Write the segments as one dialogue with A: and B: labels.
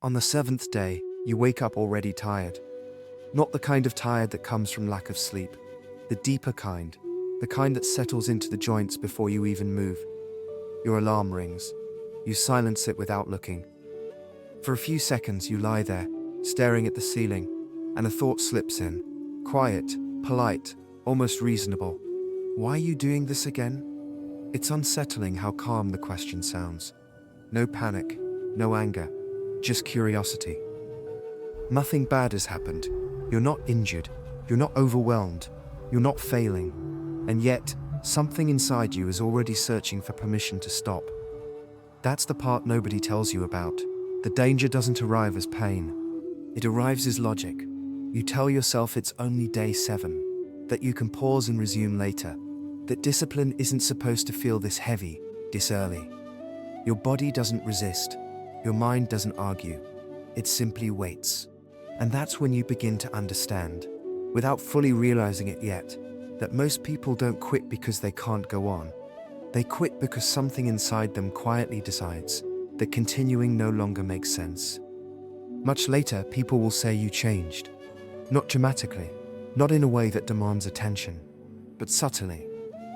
A: On the seventh day, you wake up already tired. Not the kind of tired that comes from lack of sleep. The deeper kind. The kind that settles into the joints before you even move. Your alarm rings. You silence it without looking. For a few seconds you lie there, staring at the ceiling, and a thought slips in. Quiet, polite, almost reasonable. Why are you doing this again? It's unsettling how calm the question sounds. No panic, no anger, just curiosity. Nothing bad has happened. You're not injured. You're not overwhelmed. You're not failing. And yet, something inside you is already searching for permission to stop. That's the part nobody tells you about. The danger doesn't arrive as pain. It arrives as logic. You tell yourself it's only day 7, that you can pause and resume later, that discipline isn't supposed to feel this heavy, this early. Your body doesn't resist. Your mind doesn't argue. It simply waits. And that's when you begin to understand, without fully realizing it yet, that most people don't quit because they can't go on. They quit because something inside them quietly decides that continuing no longer makes sense. Much later, people will say you changed. Not dramatically, not in a way that demands attention, but subtly.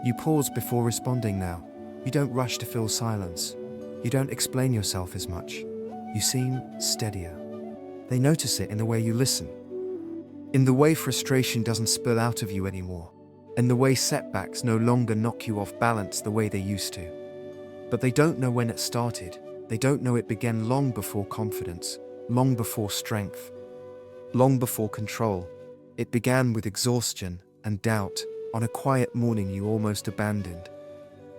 A: You pause before responding now. You don't rush to fill silence. You don't explain yourself as much. You seem steadier. They notice it in the way you listen, in the way frustration doesn't spill out of you anymore, in the way setbacks no longer knock you off balance the way they used to. But they don't know when it started. They don't know it began long before confidence, long before strength, long before control. It began with exhaustion and doubt on a quiet morning you almost abandoned.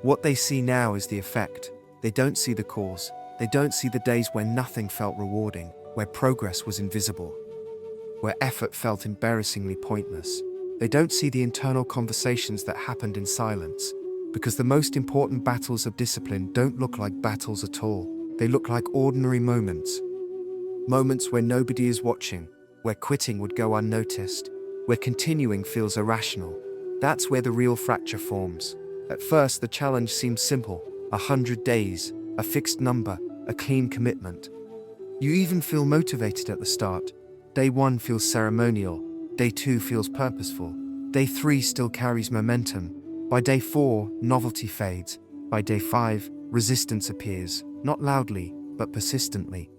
A: What they see now is the effect. They don't see the cause. They don't see the days when nothing felt rewarding, where progress was invisible, where effort felt embarrassingly pointless. They don't see the internal conversations that happened in silence, because the most important battles of discipline don't look like battles at all. They look like ordinary moments. Moments where nobody is watching, where quitting would go unnoticed, where continuing feels irrational. That's where the real fracture forms. At first, the challenge seems simple. 100 days, a fixed number, a clean commitment. You even feel motivated at the start. Day 1 feels ceremonial. Day 2 feels purposeful. Day 3 still carries momentum. By day 4, novelty fades. By day 5, resistance appears, not loudly, but persistently.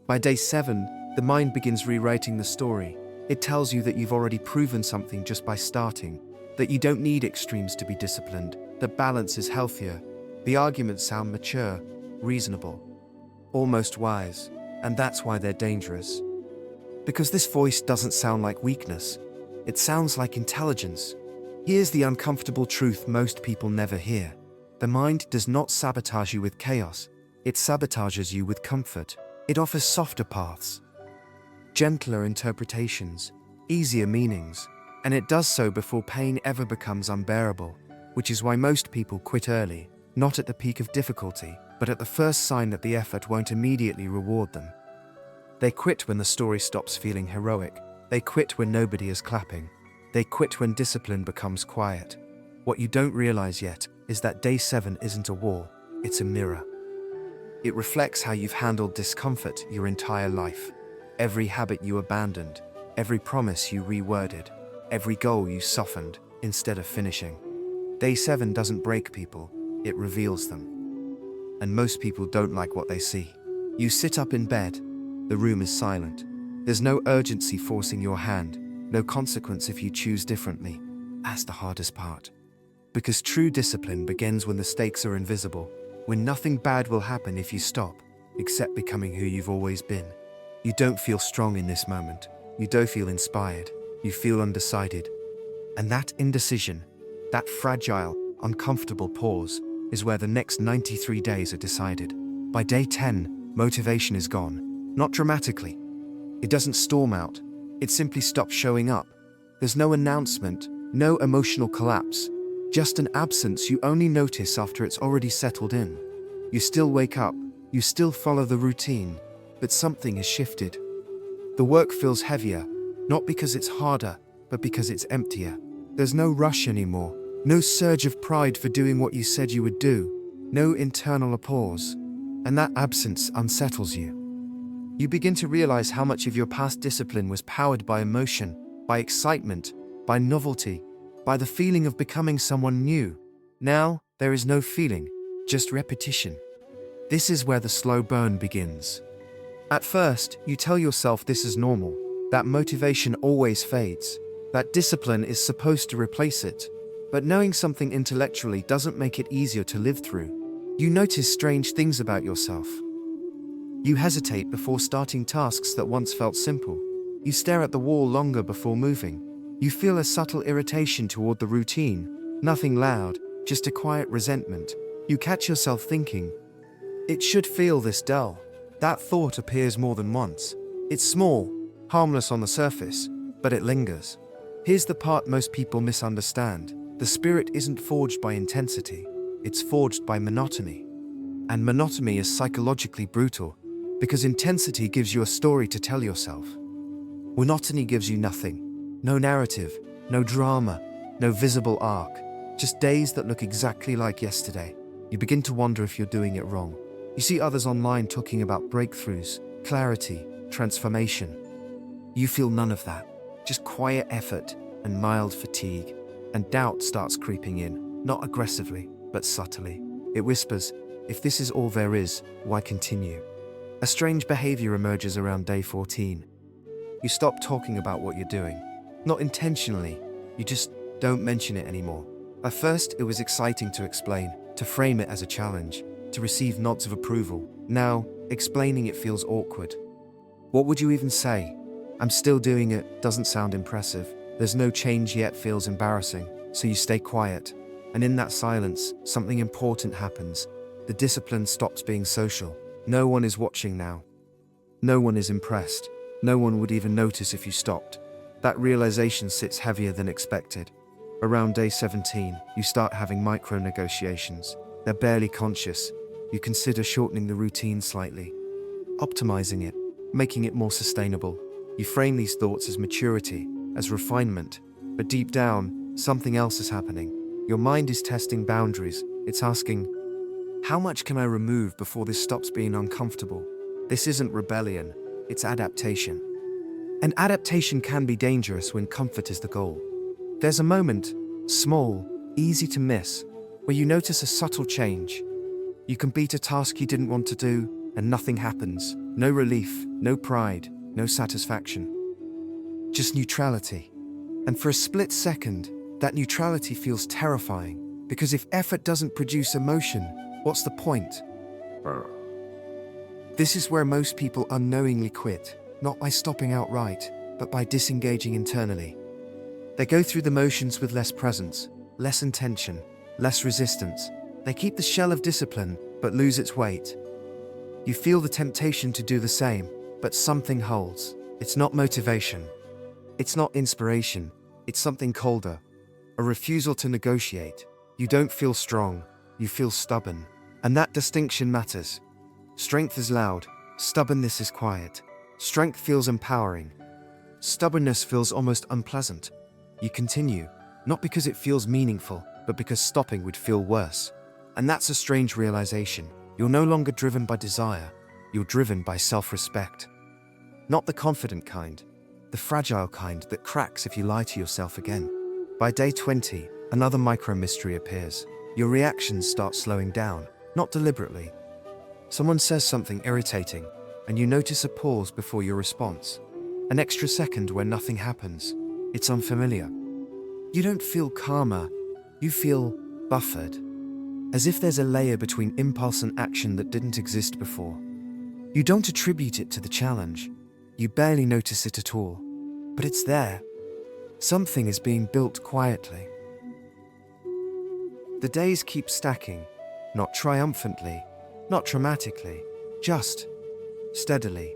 A: By day 7, the mind begins rewriting the story. It tells you that you've already proven something just by starting, that you don't need extremes to be disciplined, that balance is healthier. The arguments sound mature, reasonable, almost wise, and that's why they're dangerous. Because this voice doesn't sound like weakness, it sounds like intelligence. Here's the uncomfortable truth most people never hear. The mind does not sabotage you with chaos, it sabotages you with comfort. It offers softer paths, gentler interpretations, easier meanings, and it does so before pain ever becomes unbearable, which is why most people quit early. Not at the peak of difficulty, but at the first sign that the effort won't immediately reward them. They quit when the story stops feeling heroic. They quit when nobody is clapping. They quit when discipline becomes quiet. What you don't realize yet is that day 7 isn't a wall, it's a mirror. It reflects how you've handled discomfort your entire life. Every habit you abandoned, every promise you reworded, every goal you softened instead of finishing. Day 7 doesn't break people. It reveals them. And most people don't like what they see. You sit up in bed. The room is silent. There's no urgency forcing your hand, no consequence if you choose differently. That's the hardest part. Because true discipline begins when the stakes are invisible, when nothing bad will happen if you stop, except becoming who you've always been. You don't feel strong in this moment. You don't feel inspired. You feel undecided. And that indecision, that fragile, uncomfortable pause, is where the next 93 days are decided. By day 10, motivation is gone. Not dramatically. It doesn't storm out. It simply stops showing up. There's no announcement, no emotional collapse. Just an absence you only notice after it's already settled in. You still wake up. You still follow the routine. But something has shifted. The work feels heavier, not because it's harder, but because it's emptier. There's no rush anymore. No surge of pride for doing what you said you would do. No internal applause. And that absence unsettles you. You begin to realize how much of your past discipline was powered by emotion, by excitement, by novelty, by the feeling of becoming someone new. Now, there is no feeling, just repetition. This is where the slow burn begins. At first, you tell yourself this is normal, that motivation always fades, that discipline is supposed to replace it. But knowing something intellectually doesn't make it easier to live through. You notice strange things about yourself. You hesitate before starting tasks that once felt simple. You stare at the wall longer before moving. You feel a subtle irritation toward the routine, nothing loud, just a quiet resentment. You catch yourself thinking, "It should feel this dull." That thought appears more than once. It's small, harmless on the surface, but it lingers. Here's the part most people misunderstand. The spirit isn't forged by intensity, it's forged by monotony. And monotony is psychologically brutal, because intensity gives you a story to tell yourself. Monotony gives you nothing. No narrative, no drama, no visible arc, just days that look exactly like yesterday. You begin to wonder if you're doing it wrong. You see others online talking about breakthroughs, clarity, transformation. You feel none of that, just quiet effort and mild fatigue, and doubt starts creeping in, not aggressively, but subtly. It whispers, if this is all there is, why continue? A strange behavior emerges around day 14. You stop talking about what you're doing. Not intentionally, you just don't mention it anymore. At first, it was exciting to explain, to frame it as a challenge, to receive nods of approval. Now, explaining it feels awkward. What would you even say? I'm still doing it doesn't sound impressive. There's no change yet feels embarrassing, so you stay quiet. And in that silence, something important happens. The discipline stops being social. No one is watching now. No one is impressed. No one would even notice if you stopped. That realization sits heavier than expected. Around day 17, you start having micro-negotiations. They're barely conscious. You consider shortening the routine slightly, optimizing it, making it more sustainable. You frame these thoughts as maturity, as refinement, but deep down, something else is happening. Your mind is testing boundaries. It's asking, how much can I remove before this stops being uncomfortable? This isn't rebellion, it's adaptation. And adaptation can be dangerous when comfort is the goal. There's a moment, small, easy to miss, where you notice a subtle change. You complete a task you didn't want to do, and nothing happens. No relief, no pride, no satisfaction. Just neutrality. And for a split second, that neutrality feels terrifying, because if effort doesn't produce emotion, what's the point? This is where most people unknowingly quit, not by stopping outright, but by disengaging internally. They go through the motions with less presence, less intention, less resistance. They keep the shell of discipline, but lose its weight. You feel the temptation to do the same, but something holds. It's not motivation. It's not inspiration. It's something colder. A refusal to negotiate. You don't feel strong. You feel stubborn. And that distinction matters. Strength is loud. Stubbornness is quiet. Strength feels empowering. Stubbornness feels almost unpleasant. You continue, not because it feels meaningful, but because stopping would feel worse. And that's a strange realization. You're no longer driven by desire. You're driven by self-respect. Not the confident kind, the fragile kind that cracks if you lie to yourself again. By day 20, another micro-mystery appears. Your reactions start slowing down, not deliberately. Someone says something irritating, and you notice a pause before your response. An extra second where nothing happens. It's unfamiliar. You don't feel calmer, you feel buffered. As if there's a layer between impulse and action that didn't exist before. You don't attribute it to the challenge. You barely notice it at all. But it's there. Something is being built quietly. The days keep stacking, not triumphantly, not dramatically, just steadily.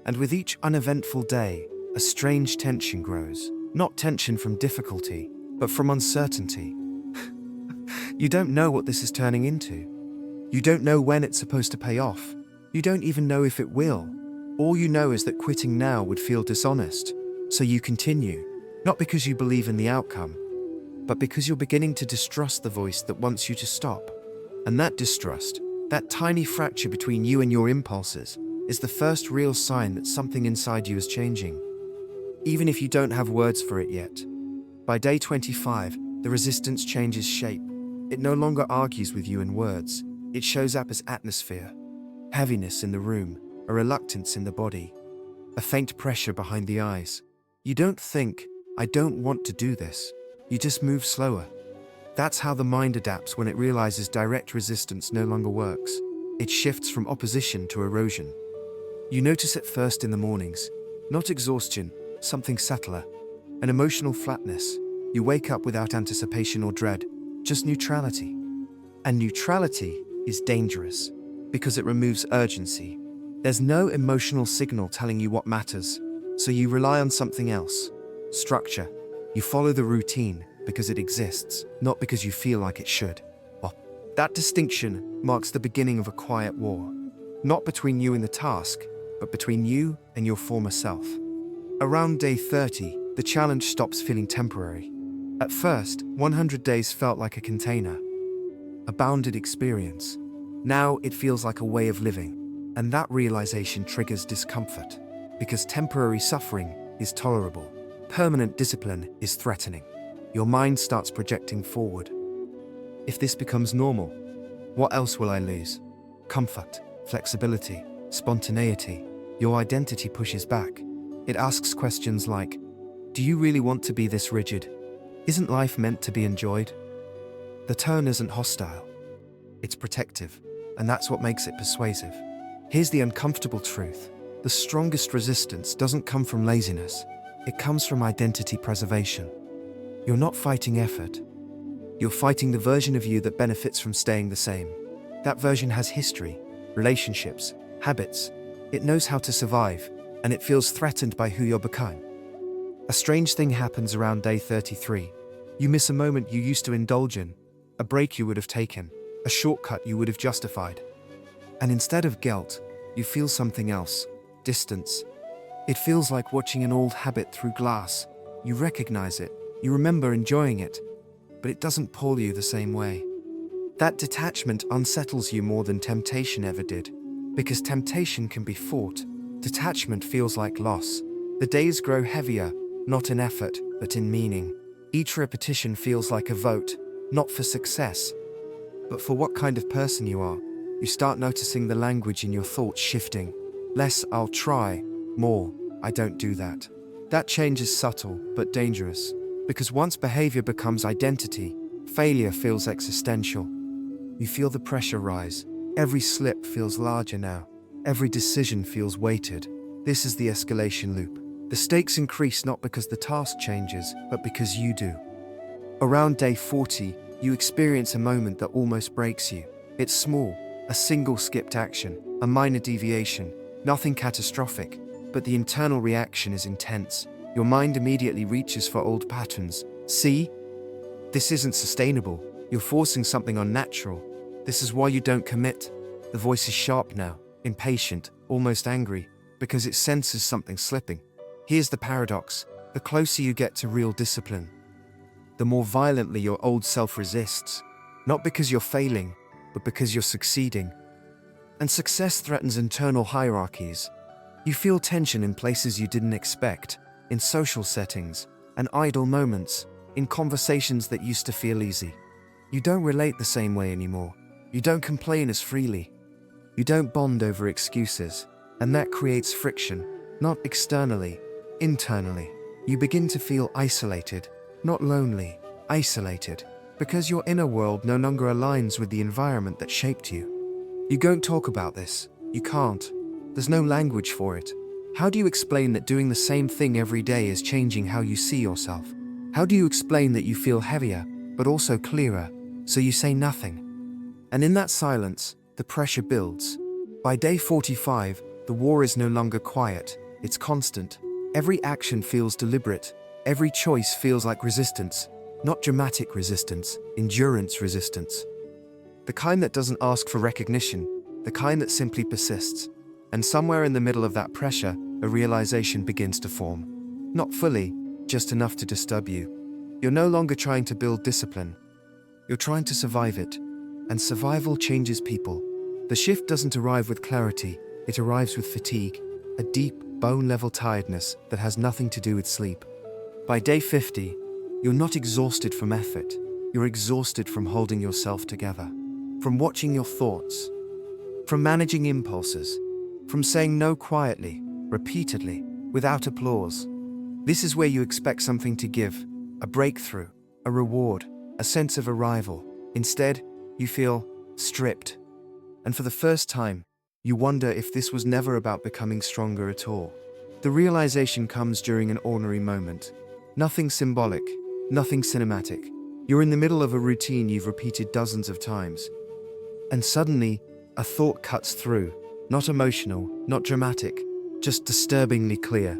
A: And with each uneventful day, a strange tension grows. Not tension from difficulty, but from uncertainty. You don't know what this is turning into. You don't know when it's supposed to pay off. You don't even know if it will. All you know is that quitting now would feel dishonest. So you continue, not because you believe in the outcome, but because you're beginning to distrust the voice that wants you to stop. And that distrust, that tiny fracture between you and your impulses, is the first real sign that something inside you is changing, even if you don't have words for it yet. By day 25, the resistance changes shape. It no longer argues with you in words. It shows up as atmosphere, heaviness in the room, a reluctance in the body, a faint pressure behind the eyes. You don't think, I don't want to do this. You just move slower. That's how the mind adapts when it realizes direct resistance no longer works. It shifts from opposition to erosion. You notice it first in the mornings, not exhaustion, something subtler, an emotional flatness. You wake up without anticipation or dread, just neutrality. And neutrality is dangerous because it removes urgency. There's no emotional signal telling you what matters, so you rely on something else. Structure. You follow the routine because it exists, not because you feel like it should. That distinction marks the beginning of a quiet war, not between you and the task, but between you and your former self. Around day 30, the challenge stops feeling temporary. At first, 100 days felt like a container, a bounded experience. Now it feels like a way of living, and that realization triggers discomfort, because temporary suffering is tolerable. Permanent discipline is threatening. Your mind starts projecting forward. If this becomes normal, what else will I lose? Comfort, flexibility, spontaneity. Your identity pushes back. It asks questions like, do you really want to be this rigid? Isn't life meant to be enjoyed? The tone isn't hostile. It's protective, and that's what makes it persuasive. Here's the uncomfortable truth. The strongest resistance doesn't come from laziness. It comes from identity preservation. You're not fighting effort. You're fighting the version of you that benefits from staying the same. That version has history, relationships, habits. It knows how to survive, and it feels threatened by who you're becoming. A strange thing happens around day 33. You miss a moment you used to indulge in, a break you would have taken, a shortcut you would have justified. And instead of guilt, you feel something else, distance. It feels like watching an old habit through glass. You recognize it, you remember enjoying it, but it doesn't pull you the same way. That detachment unsettles you more than temptation ever did, because temptation can be fought. Detachment feels like loss. The days grow heavier, not in effort, but in meaning. Each repetition feels like a vote, not for success, but for what kind of person you are. You start noticing the language in your thoughts shifting. Less, I'll try. More, I don't do that. That change is subtle, but dangerous. Because once behavior becomes identity, failure feels existential. You feel the pressure rise. Every slip feels larger now. Every decision feels weighted. This is the escalation loop. The stakes increase not because the task changes, but because you do. Around day 40, you experience a moment that almost breaks you. It's small, a single skipped action, a minor deviation, nothing catastrophic, but the internal reaction is intense. Your mind immediately reaches for old patterns. See? This isn't sustainable. You're forcing something unnatural. This is why you don't commit. The voice is sharp now, impatient, almost angry, because it senses something slipping. Here's the paradox. The closer you get to real discipline, the more violently your old self resists. Not because you're failing, but because you're succeeding. And success threatens internal hierarchies. You feel tension in places you didn't expect, in social settings, and idle moments, in conversations that used to feel easy. You don't relate the same way anymore. You don't complain as freely. You don't bond over excuses, and that creates friction, not externally, internally. You begin to feel isolated, not lonely, isolated, because your inner world no longer aligns with the environment that shaped you. You don't talk about this. You can't. There's no language for it. How do you explain that doing the same thing every day is changing how you see yourself? How do you explain that you feel heavier, but also clearer, so you say nothing? And in that silence, the pressure builds. By day 45, the war is no longer quiet, it's constant. Every action feels deliberate. Every choice feels like resistance. Not dramatic resistance, endurance resistance. The kind that doesn't ask for recognition, the kind that simply persists. And somewhere in the middle of that pressure, a realization begins to form. Not fully, just enough to disturb you. You're no longer trying to build discipline. You're trying to survive it. And survival changes people. The shift doesn't arrive with clarity. It arrives with fatigue, a deep, bone-level tiredness that has nothing to do with sleep. By day 50, you're not exhausted from effort. You're exhausted from holding yourself together, from watching your thoughts, from managing impulses, from saying no quietly, repeatedly, without applause. This is where you expect something to give, a breakthrough, a reward, a sense of arrival. Instead, you feel stripped. And for the first time, you wonder if this was never about becoming stronger at all. The realization comes during an ordinary moment. Nothing symbolic, nothing cinematic. You're in the middle of a routine you've repeated dozens of times. And suddenly, a thought cuts through. Not emotional, not dramatic, just disturbingly clear.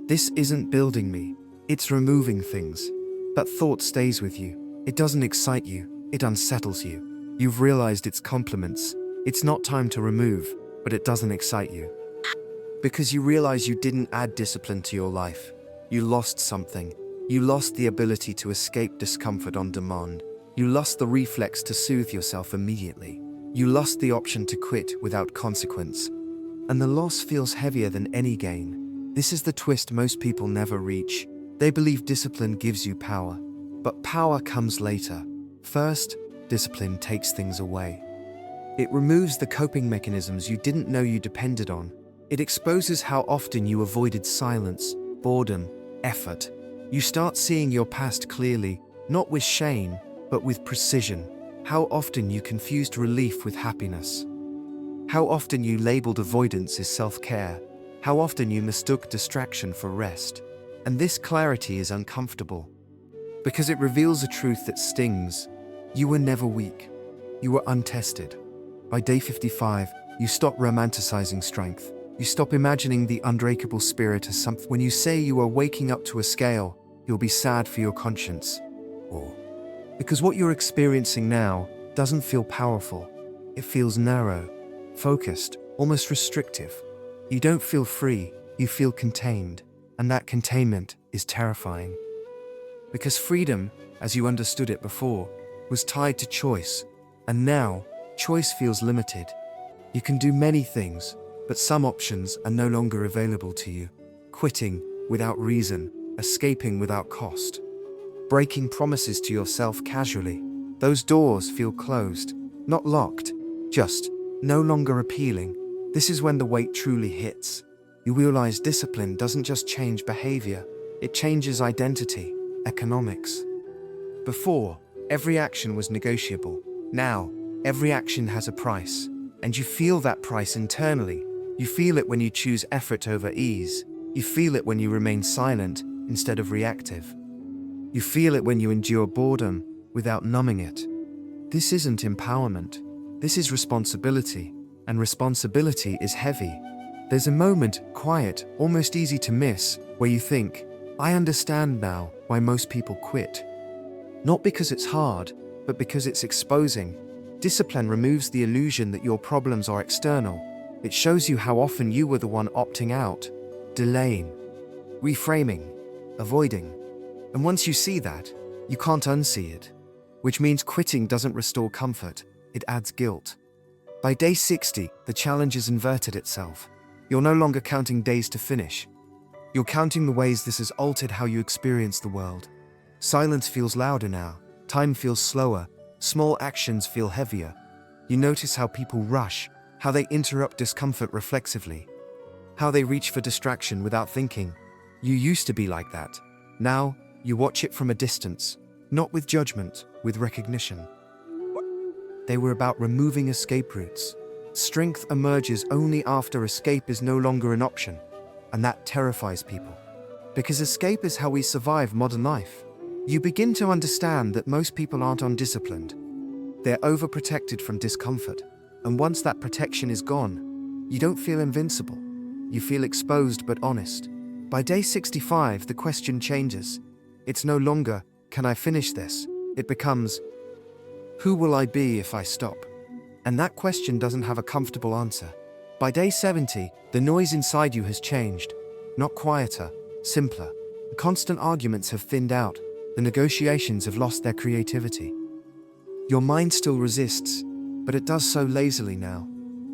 A: This isn't building me, it's removing things. That thought stays with you. It doesn't excite you, it unsettles you. You've realized its compliments. It's not time to remove, but it doesn't excite you. Because you realize you didn't add discipline to your life. You lost something. You lost the ability to escape discomfort on demand. You lost the reflex to soothe yourself immediately. You lost the option to quit without consequence. And the loss feels heavier than any gain. This is the twist most people never reach. They believe discipline gives you power. But power comes later. First, discipline takes things away. It removes the coping mechanisms you didn't know you depended on. It exposes how often you avoided silence, boredom, effort. You start seeing your past clearly, not with shame, but with precision. How often you confused relief with happiness. How often you labeled avoidance as self-care. How often you mistook distraction for rest. And this clarity is uncomfortable, because it reveals a truth that stings. You were never weak. You were untested. By day 55, you stop romanticizing strength. You stop imagining the unbreakable spirit as something. When you say you are waking up to a scale, you'll be sad for your conscience. Or because what you're experiencing now doesn't feel powerful. It feels narrow, focused, almost restrictive. You don't feel free, you feel contained. And that containment is terrifying. Because freedom, as you understood it before, was tied to choice. And now, choice feels limited. You can do many things, but some options are no longer available to you. Quitting without reason, escaping without cost. Breaking promises to yourself casually. Those doors feel closed, not locked, just no longer appealing. This is when the weight truly hits. You realize discipline doesn't just change behavior, it changes identity, economics. Before, every action was negotiable. Now, every action has a price, and you feel that price internally. You feel it when you choose effort over ease. You feel it when you remain silent instead of reactive. You feel it when you endure boredom without numbing it. This isn't empowerment. This is responsibility, and responsibility is heavy. There's a moment, quiet, almost easy to miss, where you think, I understand now why most people quit. Not because it's hard, but because it's exposing. Discipline removes the illusion that your problems are external. It shows you how often you were the one opting out, delaying, reframing, avoiding. And once you see that, you can't unsee it. Which means quitting doesn't restore comfort, it adds guilt. By day 60, the challenge has inverted itself. You're no longer counting days to finish. You're counting the ways this has altered how you experience the world. Silence feels louder now, time feels slower, small actions feel heavier. You notice how people rush, how they interrupt discomfort reflexively, how they reach for distraction without thinking. You used to be like that. Now, you watch it from a distance, not with judgment, with recognition. They were about removing escape routes. Strength emerges only after escape is no longer an option, and that terrifies people. Because escape is how we survive modern life. You begin to understand that most people aren't undisciplined. They're overprotected from discomfort, and once that protection is gone, you don't feel invincible. You feel exposed but honest. By day 65, the question changes. It's no longer, can I finish this? It becomes, who will I be if I stop? And that question doesn't have a comfortable answer. By day 70, the noise inside you has changed. Not quieter, simpler. The constant arguments have thinned out. The negotiations have lost their creativity. Your mind still resists, but it does so lazily now.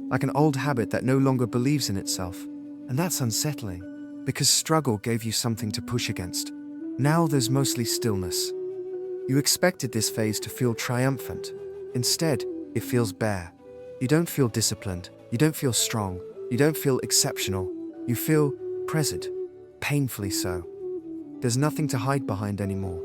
A: like an old habit that no longer believes in itself. And that's unsettling, because struggle gave you something to push against. Now there's mostly stillness. You expected this phase to feel triumphant. Instead, it feels bare. You don't feel disciplined. You don't feel strong. You don't feel exceptional. You feel present, painfully so. There's nothing to hide behind anymore.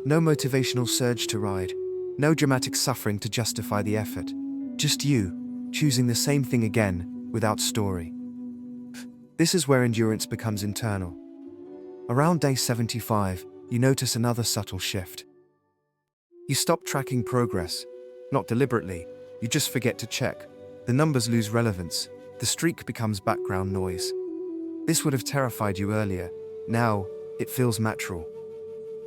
A: No motivational surge to ride. No dramatic suffering to justify the effort. Just you, choosing the same thing again, without story. This is where endurance becomes internal. Around day 75, you notice another subtle shift. You stop tracking progress. Not deliberately, you just forget to check. The numbers lose relevance. The streak becomes background noise. This would have terrified you earlier. Now, it feels natural.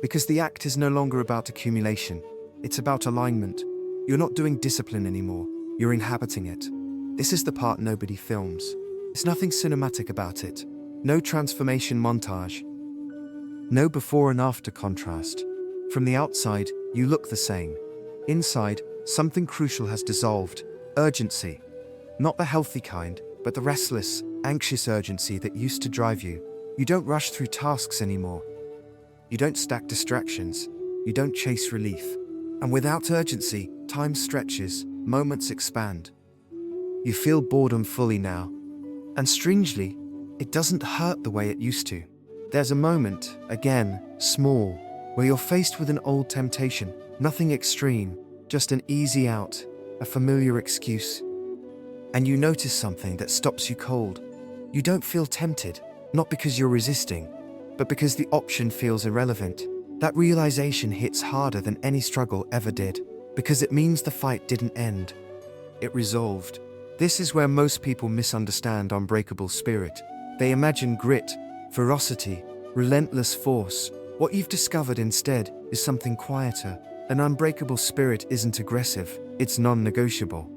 A: Because the act is no longer about accumulation. It's about alignment. You're not doing discipline anymore. You're inhabiting it. This is the part nobody films. There's nothing cinematic about it. No transformation montage. No before and after contrast. From the outside, you look the same. Inside, something crucial has dissolved. Urgency. Not the healthy kind, but the restless, anxious urgency that used to drive you. You don't rush through tasks anymore. You don't stack distractions. You don't chase relief. And without urgency, time stretches, moments expand. You feel boredom fully now. And strangely, it doesn't hurt the way it used to. There's a moment, again, small, where you're faced with an old temptation. Nothing extreme, just an easy out, a familiar excuse. And you notice something that stops you cold. You don't feel tempted, not because you're resisting, but because the option feels irrelevant. That realization hits harder than any struggle ever did, because it means the fight didn't end. It resolved. This is where most people misunderstand Unbreakable spirit. They imagine grit, ferocity, relentless force. What you've discovered instead is something quieter. An Unbreakable spirit isn't aggressive, it's non-negotiable.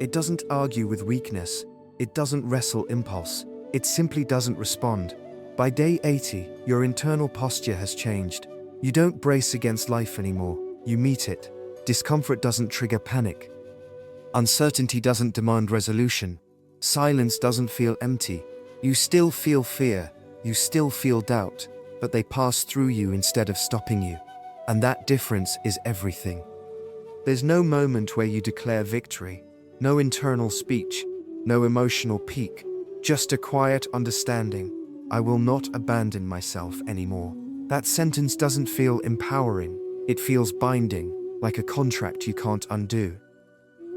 A: It doesn't argue with weakness. It doesn't wrestle impulse. It simply doesn't respond. By day 80, your internal posture has changed. You don't brace against life anymore. You meet it. Discomfort doesn't trigger panic. Uncertainty doesn't demand resolution. Silence doesn't feel empty. You still feel fear. You still feel doubt. But they pass through you instead of stopping you. And that difference is everything. There's no moment where you declare victory. No internal speech, no emotional peak, just a quiet understanding. I will not abandon myself anymore. That sentence doesn't feel empowering. It feels binding, like a contract you can't undo.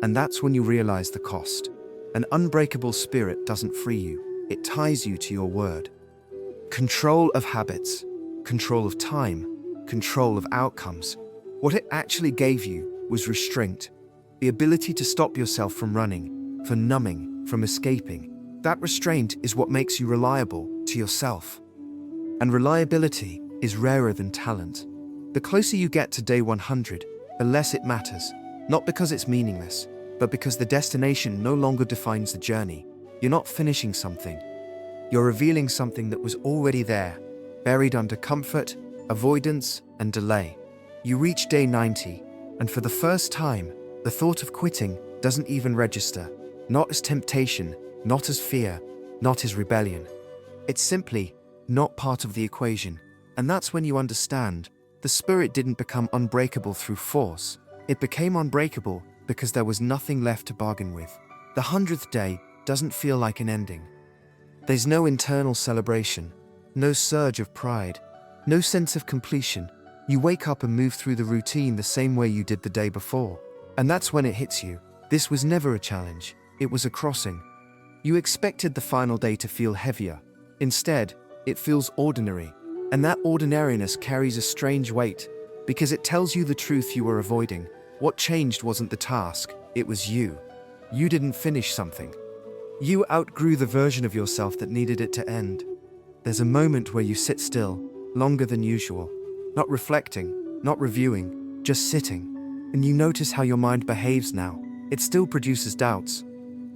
A: And that's when you realize the cost. An unbreakable spirit doesn't free you. It ties you to your word. Control of habits, control of time, control of outcomes. What it actually gave you was restraint. The ability to stop yourself from running, from numbing, from escaping. That restraint is what makes you reliable to yourself. And reliability is rarer than talent. The closer you get to day 100, the less it matters. Not because it's meaningless, but because the destination no longer defines the journey. You're not finishing something. You're revealing something that was already there, buried under comfort, avoidance, and delay. You reach day 90, and for the first time, the thought of quitting doesn't even register. Not as temptation, not as fear, not as rebellion. It's simply not part of the equation. And that's when you understand, the spirit didn't become unbreakable through force. It became unbreakable because there was nothing left to bargain with. The 100th day doesn't feel like an ending. There's no internal celebration, no surge of pride, no sense of completion. You wake up and move through the routine the same way you did the day before. And that's when it hits you. This was never a challenge. It was a crossing. You expected the final day to feel heavier. Instead, it feels ordinary. And that ordinariness carries a strange weight, because it tells you the truth you were avoiding. What changed wasn't the task, it was you. You didn't finish something. You outgrew the version of yourself that needed it to end. There's a moment where you sit still, longer than usual. Not reflecting, not reviewing, just sitting. And you notice how your mind behaves now. It still produces doubts.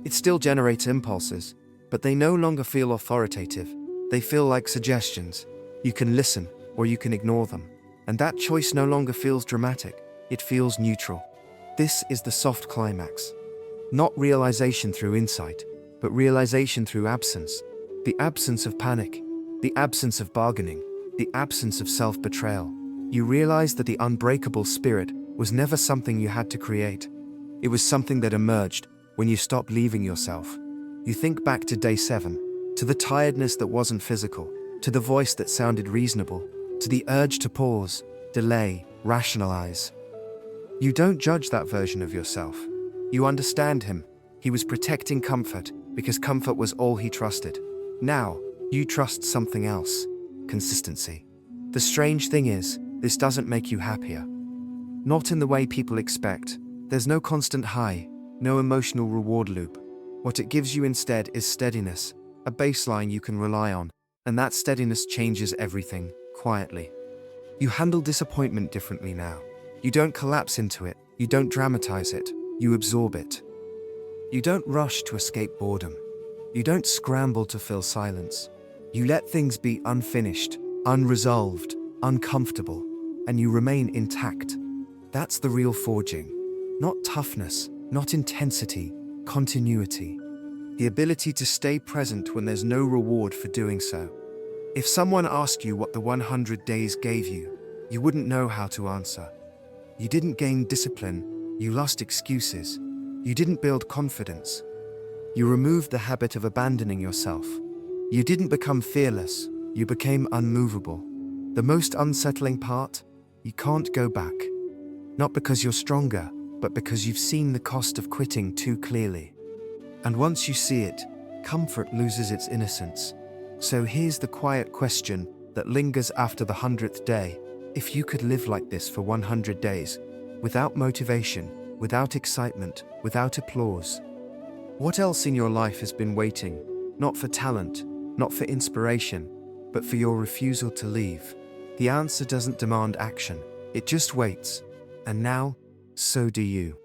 A: It still generates impulses, but they no longer feel authoritative. They feel like suggestions. You can listen, or you can ignore them. And that choice no longer feels dramatic. It feels neutral. This is the soft climax. Not realization through insight, but realization through absence. The absence of panic, the absence of bargaining, the absence of self-betrayal. You realize that the unbreakable spirit was never something you had to create. It was something that emerged when you stopped leaving yourself. You think back to day 7, to the tiredness that wasn't physical, to the voice that sounded reasonable, to the urge to pause, delay, rationalize. You don't judge that version of yourself. You understand him. He was protecting comfort because comfort was all he trusted. Now, you trust something else. Consistency. The strange thing is, this doesn't make you happier. Not in the way people expect. There's no constant high, no emotional reward loop. What it gives you instead is steadiness, a baseline you can rely on, and that steadiness changes everything, quietly. You handle disappointment differently now. You don't collapse into it, you don't dramatize it, you absorb it. You don't rush to escape boredom. You don't scramble to fill silence. You let things be unfinished, unresolved, uncomfortable, and you remain intact. That's the real forging. Not toughness, not intensity, continuity. The ability to stay present when there's no reward for doing so. If someone asked you what the 100 days gave you, you wouldn't know how to answer. You didn't gain discipline, you lost excuses. You didn't build confidence. You removed the habit of abandoning yourself. You didn't become fearless, you became unmovable. The most unsettling part? You can't go back. Not because you're stronger, but because you've seen the cost of quitting too clearly. And once you see it, comfort loses its innocence. So here's the quiet question that lingers after the 100th day. If you could live like this for 100 days, without motivation, without excitement, without applause, what else in your life has been waiting? Not for talent, not for inspiration, but for your refusal to leave. The answer doesn't demand action, it just waits. And now, so do you.